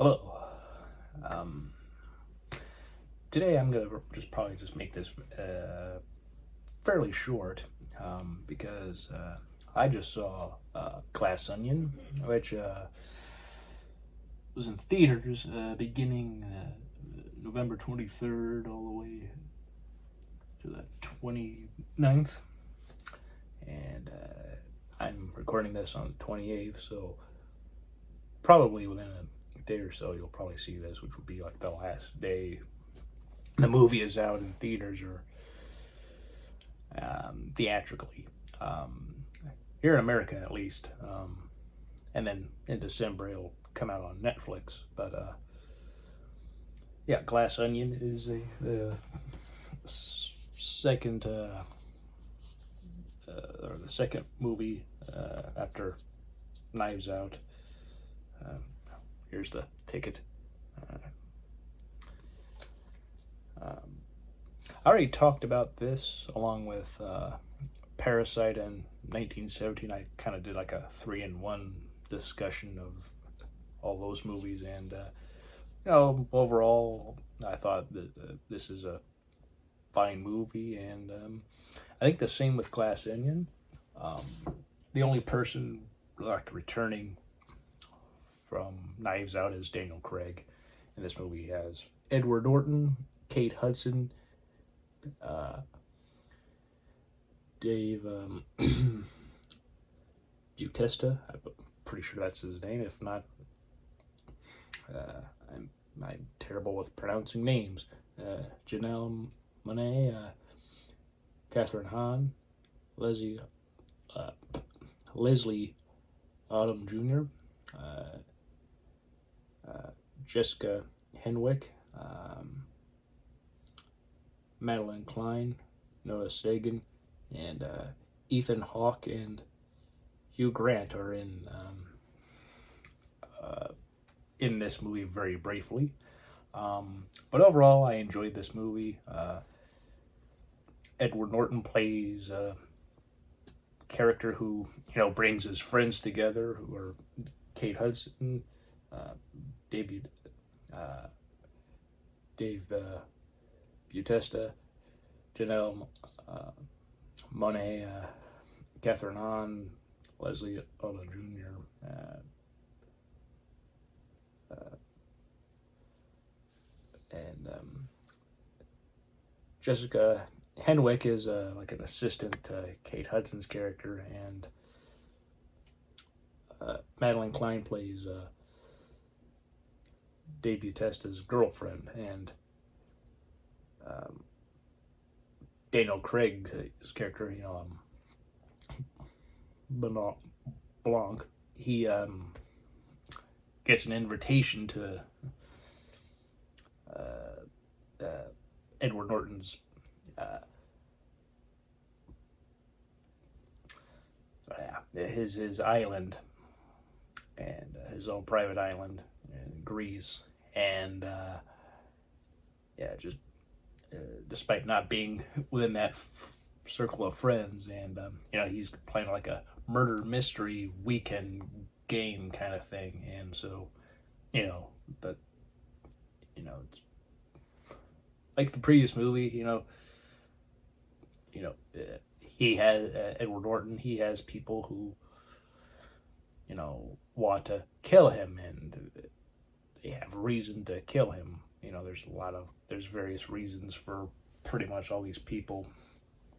Hello. Um, Today I'm gonna probably just make this fairly short because I just saw Glass Onion, which was in theaters beginning November 23rd all the way to the 29th, and I'm recording this on the 28th, so probably within a day or so you'll probably see this, which will be like the last day the movie is out in theaters or theatrically, here in America at least. And then in December it'll come out on Netflix. But yeah, Glass Onion is the second or the second movie after Knives Out. Um, Here's the ticket. Uh, I already talked about this along with Parasite and 1917. I kind of did like a 3-in-1 discussion of all those movies, and overall, I thought that this is a fine movie, and I think the same with Glass Onion. Um, the only person like returning from Knives Out is Daniel Craig. In this movie, he has Edward Norton, Kate Hudson, Dave Bautista. I'm pretty sure that's his name. If not, uh, I'm terrible with pronouncing names. Janelle Monáe, Catherine Hahn, Leslie uh, Leslie Odom Jr., Jessica Henwick, Madeline Klein, Noah Sagan, and Ethan Hawke and Hugh Grant are in this movie very briefly. But overall, I enjoyed this movie. Edward Norton plays a character who brings his friends together, who are Kate Hudson, uh, Dave uh, Dave Bautista, Janelle Monáe, Catherine Hahn, Leslie Odom Jr., and Jessica Henwick is like an assistant to Kate Hudson's character, and Madeline Klein plays Dave Bautista's girlfriend, and um, Daniel Craig's character, Benoit Blanc, he gets an invitation to Edward Norton's his island, and his own private island in Greece, and yeah, just despite not being within that circle of friends, and he's playing like a murder mystery weekend game kind of thing, and so but it's like the previous movie, he has Edward Norton. He has people who want to kill him, and they have reason to kill him. There's various reasons for pretty much all these people.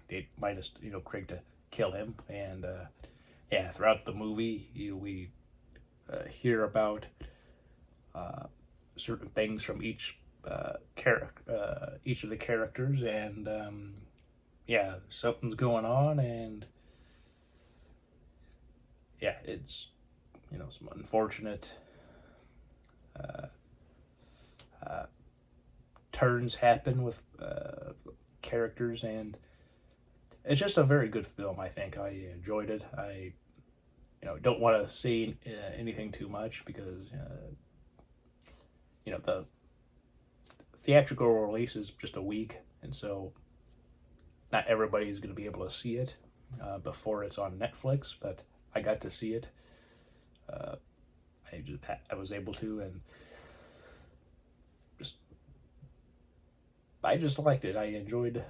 They minus Craig to kill him, and yeah, throughout the movie we hear about certain things from each each of the characters, and yeah, something's going on, and yeah, it's some unfortunate turns happen with characters, and it's just a very good film. I think I enjoyed it. I don't want to say anything too much because the theatrical release is just a week, and so not everybody's going to be able to see it before it's on Netflix. But I got to see it. I was able to, and I just liked it. I enjoyed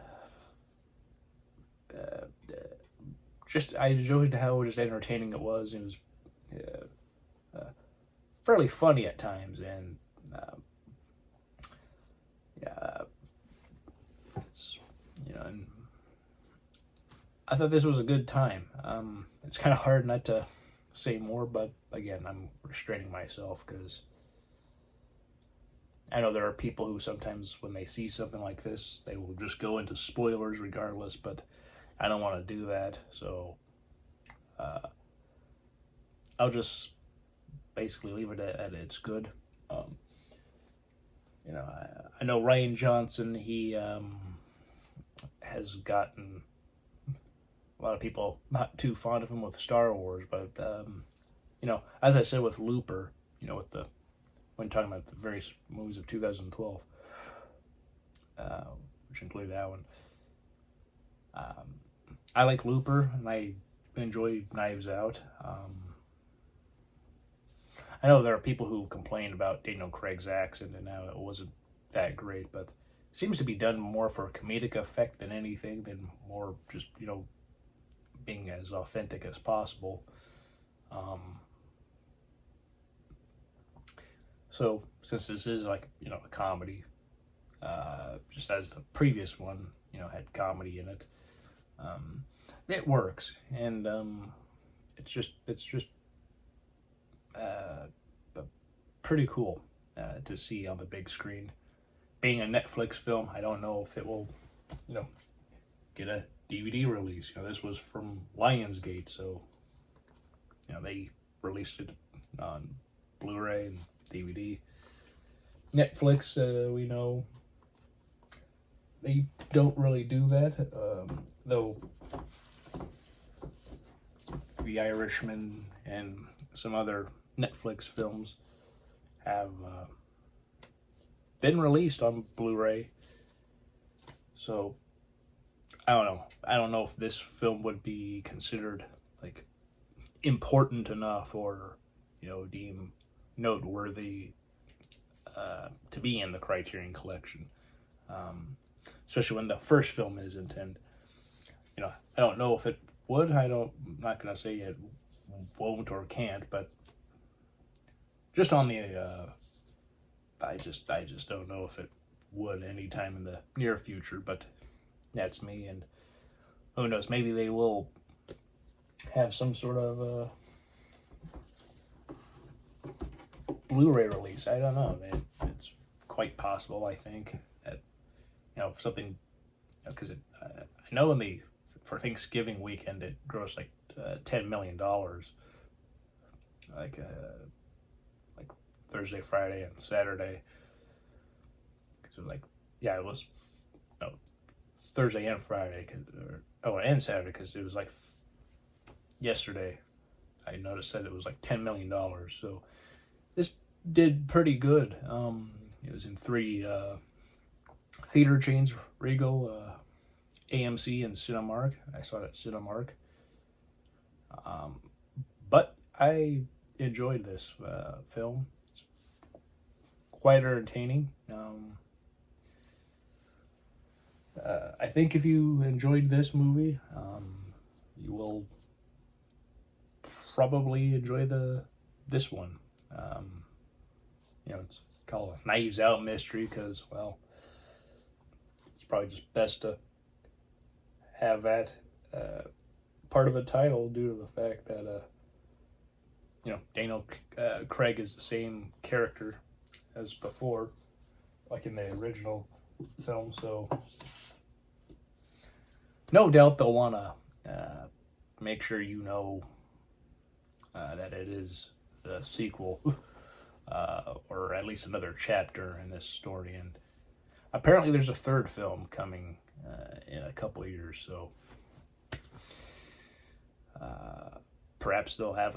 I enjoyed how just entertaining it was. It was fairly funny at times, and yeah, it's, and I thought this was a good time. It's kind of hard not to say more, but again, I'm restraining myself because I know there are people who sometimes, when they see something like this, they will just go into spoilers regardless, but I don't want to do that, so I'll just basically leave it at it's good. Um, I know Rian Johnson, he has gotten a lot of people not too fond of him with Star Wars, but as I said with Looper, with the when talking about the various movies of 2012, uh, which included that one, I like Looper and I enjoy Knives Out. I know there are people who complain about Daniel Craig's accent and how it wasn't that great, but it seems to be done more for comedic effect than anything, than more just being as authentic as possible. Um, so since this is like a comedy, just as the previous one had comedy in it, um, it works, and it's just uh, pretty cool to see on the big screen. Being a Netflix film, I don't know if it will you know get a DVD release. This was from Lionsgate, so they released it on Blu-ray and DVD. Netflix, we know they don't really do that, though The Irishman and some other Netflix films have been released on Blu-ray. So I don't know. I don't know if this film would be considered like important enough or deemed noteworthy to be in the Criterion Collection, especially when the first film isn't. And I don't know if it would. I'm not gonna say it won't or can't, but just on the I just don't know if it would anytime in the near future. But that's me, and who knows? Maybe they will have some sort of Blu-ray release. I don't know, man. It's quite possible. I think that something, because I know for Thanksgiving weekend it grossed like $10 million, like Thursday, Friday, and Saturday. Because it was it was no Thursday and Friday, and Saturday, because it was like yesterday. I noticed that it was like $10 million. So this did pretty good. It was in three theater chains: Regal, AMC, and Cinemark. I saw it at Cinemark. But I enjoyed this film. It's quite entertaining. I think if you enjoyed this movie, you will probably enjoy this one. It's called a Knives Out mystery because, well, it's probably just best to have that part of the title due to the fact that Daniel Craig is the same character as before, like in the original film. So no doubt they'll want to make sure that it is a sequel, or at least another chapter in this story. And apparently there's a third film coming in a couple of years, so perhaps they'll have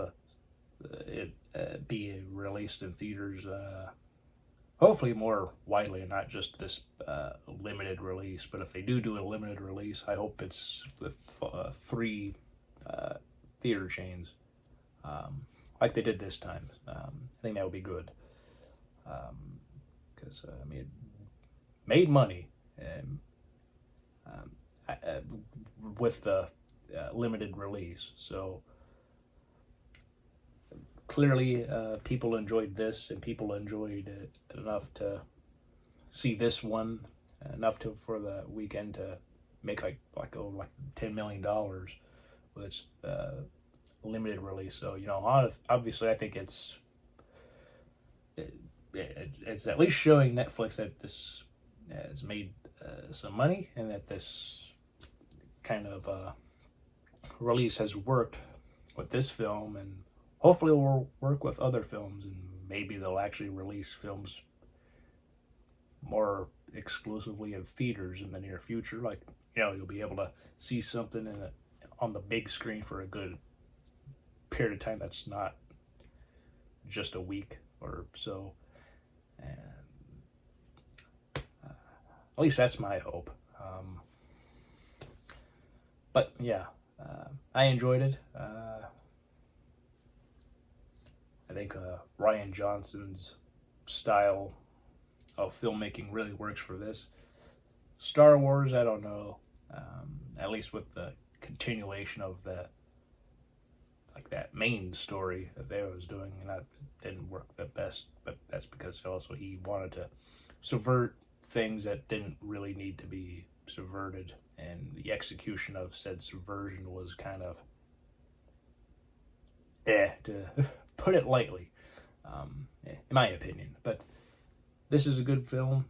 it be released in theaters, hopefully more widely and not just this limited release. But if they do a limited release, I hope it's with three theater chains, like they did this time. I think that would be good, because it made money, um, with the limited release. So clearly, people enjoyed this, and people enjoyed it enough to see this one, enough to for the weekend to make like $10 million with its limited release. So obviously, I think it's at least showing Netflix that this has made some money, and that this kind of release has worked with this film, and hopefully it will work with other films, and maybe they'll actually release films more exclusively in theaters in the near future. Like, you'll be able to see something on the big screen for a good period of time that's not just a week or so. And at least that's my hope. But yeah, I enjoyed it. I think Rian Johnson's style of filmmaking really works for this. Star Wars, I don't know. At least with the continuation of that main story that they was doing, and that didn't work the best. But that's because also he wanted to subvert things that didn't really need to be subverted, and the execution of said subversion was kind of to put it lightly, in my opinion. But this is a good film,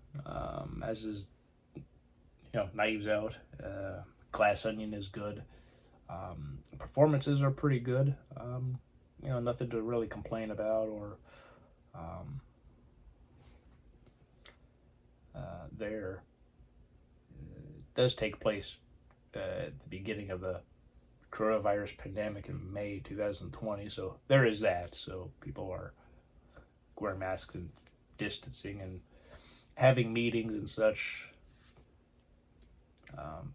as is Knives Out. Glass Onion is good. Performances are pretty good. Nothing to really complain about, or there. It does take place at the beginning of the coronavirus pandemic in May 2020, so there is that. So people are wearing masks and distancing and having meetings and such,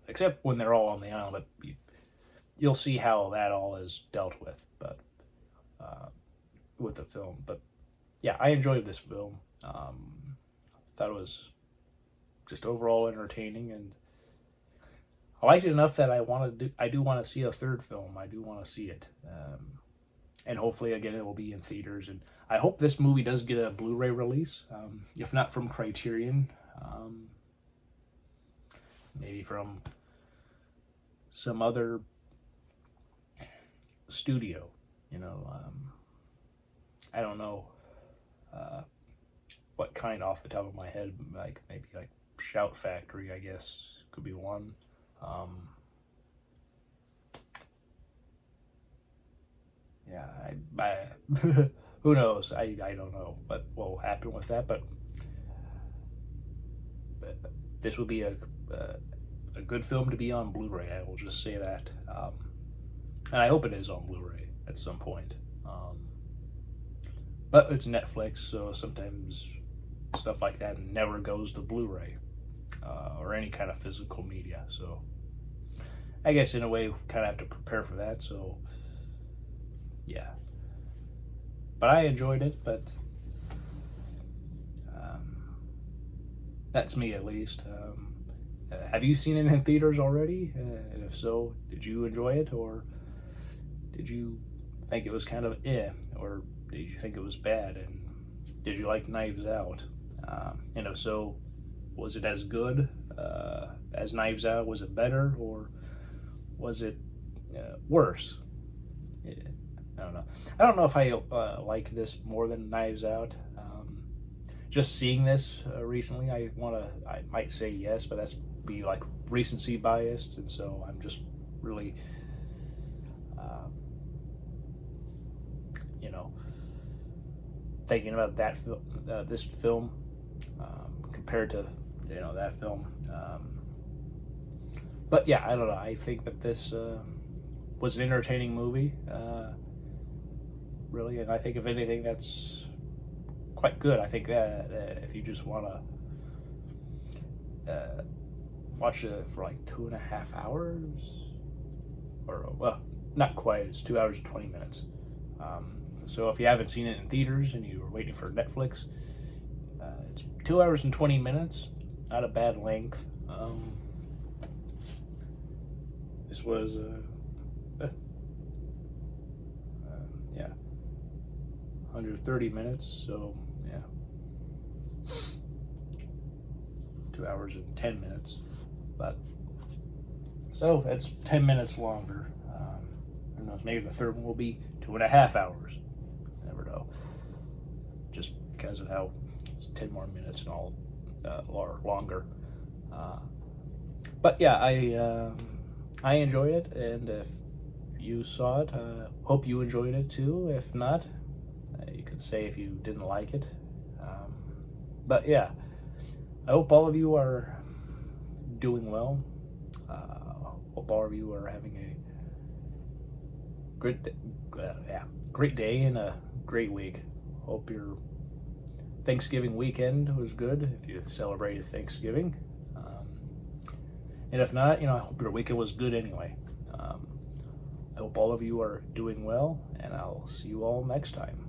except when they're all on the island. But you'll see how that all is dealt with, but with the film. But yeah, I enjoyed this film. Thought it was just overall entertaining, and I liked it enough that I do want to see a third film. I do want to see it, and hopefully again it will be in theaters. And I hope this movie does get a Blu-ray release, if not from Criterion, maybe from some other studio. I don't know what kind off the top of my head. Like maybe like Shout Factory, I guess, could be one. Yeah, I who knows? I don't know what will happen with that, but this would be a good film to be on Blu-ray. I will just say that, and I hope it is on Blu-ray at some point. But it's Netflix, so sometimes stuff like that never goes to Blu-ray or any kind of physical media. So I guess in a way, we kind of have to prepare for that. So yeah, but I enjoyed it. But that's me, at least. Have you seen it in theaters already? And if so, did you enjoy it, or did you think it was kind of or did you think it was bad? And did you like Knives Out? And if so, was it as good as Knives Out? Was it better, or was it worse? Yeah, I don't know. I don't know if I like this more than Knives Out. Just seeing this recently, I might say yes, but that's be like recency biased, and so I'm just really, thinking about this film compared to that film. But yeah, I don't know. I think that this was an entertaining movie, really, and I think if anything, that's quite good. I think that if you just want to watch it for like 2.5 hours, or well, not quite. It's 2 hours and 20 minutes. So if you haven't seen it in theaters and you were waiting for Netflix, it's 2 hours and 20 minutes. Not a bad length. Um, this was yeah, 130 minutes. So yeah, 2 hours and 10 minutes. But so it's 10 minutes longer. Who knows? Maybe the third one will be 2.5 hours. Never know. Just because of how it's 10 more minutes and all or longer. But yeah, I enjoyed it, and if you saw it, hope you enjoyed it too. If not, you can say if you didn't like it. But yeah, I hope all of you are doing well. Hope all of you are having a great day and a great week. Hope your Thanksgiving weekend was good if you celebrated Thanksgiving. And if not, I hope your weekend was good anyway. I hope all of you are doing well, and I'll see you all next time.